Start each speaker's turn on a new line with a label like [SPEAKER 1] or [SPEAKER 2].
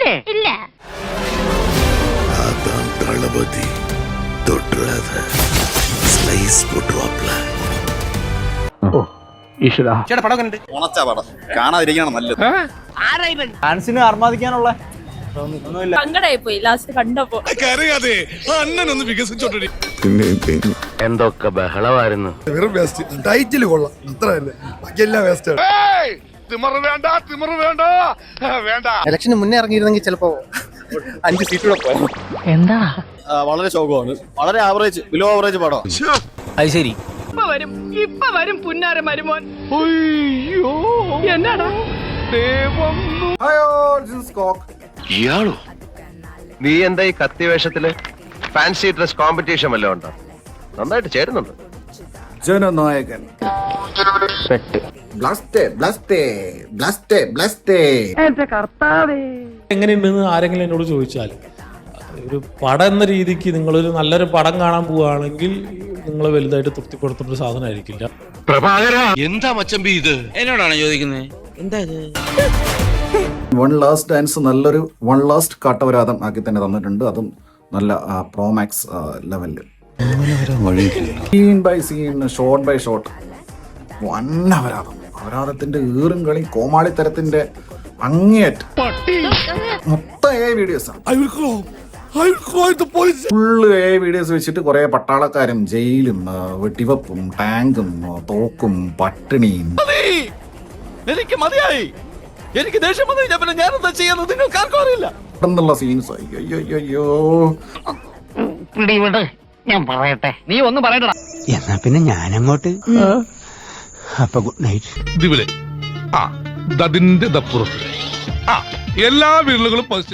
[SPEAKER 1] ഇല്ലേ? ഇല്ല.
[SPEAKER 2] அதான் தளபதி தொட்டுறாத ஸ்லைஸ் போட்டுவாப்ல.
[SPEAKER 3] ചേട്ടാ പടം കണ്ടിട്ട്
[SPEAKER 4] ഉണച്ചാ പടം കാണാതിരിക്കണം നല്ലത്.
[SPEAKER 3] ഡാൻസിന് അർമാദിക്കാനുള്ള
[SPEAKER 5] സങ്കടായി പോയി ലാസ്റ്റ് കണ്ടപ്പോ.
[SPEAKER 2] കരയാതെ അണ്ണനൊന്ന് വികസിച്ചോട്ടെ.
[SPEAKER 6] എന്തൊക്കെ ബഹളമായിരുന്നു.
[SPEAKER 7] വെറും വേസ്റ്റ്. ടൈറ്റിൽ കൊള്ളാം അത്രയല്ലേ, ബാക്കിയെല്ലാം വേസ്റ്റ്.
[SPEAKER 3] ഇലക്ഷന് മുന്നേ ഇറങ്ങിയിരുന്നെങ്കിൽ ചിലപ്പോ 5 സീറ്റൂടെ പോയോ.
[SPEAKER 1] എന്താ
[SPEAKER 4] വളരെ ശോകമാണ്, വളരെ ആവറേജ്, ബിലോ ആവറേജ് പടം.
[SPEAKER 3] അത് ശരി.
[SPEAKER 5] ഇപ്പൊ വരും പുന്നാര മരുമോൻ. എന്നാടാ
[SPEAKER 6] ഇയാളോ? നീ എന്താ ഈ കത്തി വേഷത്തില്? ഫാൻസി ഡ്രസ് കോമ്പറ്റീഷൻ വല്ലതും ഉണ്ടോ? നന്നായിട്ട് ചേരുന്നുണ്ട്.
[SPEAKER 7] ജനനായകൻ
[SPEAKER 8] എങ്ങനെയുണ്ടെന്ന് ആരെങ്കിലും എന്നോട് ചോദിച്ചാൽ, ഒരു പടം എന്ന രീതിക്ക് നിങ്ങളൊരു നല്ലൊരു പടം കാണാൻ പോവുകയാണെങ്കിൽ നിങ്ങൾ വലുതായിട്ട് തൃപ്തിപ്പെടുത്തുന്ന സാധനമായിരിക്കില്ല.
[SPEAKER 6] എന്താ മച്ചമ്പി ഇത്?
[SPEAKER 3] എന്നോടാണ് ചോദിക്കുന്നത്. എന്താ ഇത്?
[SPEAKER 9] വൺ ലാസ്റ്റ് ഡാൻസ് നല്ലൊരു വൺ ലാസ്റ്റ് കാട്ടവരാതം ആക്കി തന്നെ തന്നിട്ടുണ്ട്. അതും നല്ല പ്രോമാക്സ് ലെവലില്, scene by scene, shot by shot വൻ അപരാധം. അപരാധത്തിന്റെ ഈറും കളി, കോമാളിത്തരത്തിന്റെ അങ്ങേയറ്റം. മൊത്തം വീഡിയോസ് ആണ്, ഫുള്ള് വീഡിയോസ് വെച്ചിട്ട് കുറെ പട്ടാളക്കാരും ജയിലും വെട്ടിവെപ്പും ടാങ്കും തോക്കും പട്ടിണിയും.
[SPEAKER 3] എനിക്ക് മതിയായി, എനിക്ക് ദേഷ്യം വന്നു കഴിഞ്ഞാൽ പിന്നെ ഞാനെന്താ ചെയ്യുന്നത് നിങ്ങൾക്ക് ആർക്കും അറിയില്ല.
[SPEAKER 9] പെട്ടെന്നുള്ള സീൻസ് അയ്യോ.
[SPEAKER 1] പിടിവിട്, ഞാൻ പറയട്ടെ. നീ ഒന്ന് പറയട്ടാ.
[SPEAKER 3] എന്നാ പിന്നെ ഞാനങ്ങോട്ട്. അപ്പൊ ഗുഡ് നൈറ്റ്.
[SPEAKER 2] ഇതിലെ അതിന്റെ ദപ്പുറത്ത് എല്ലാ വീടുകളും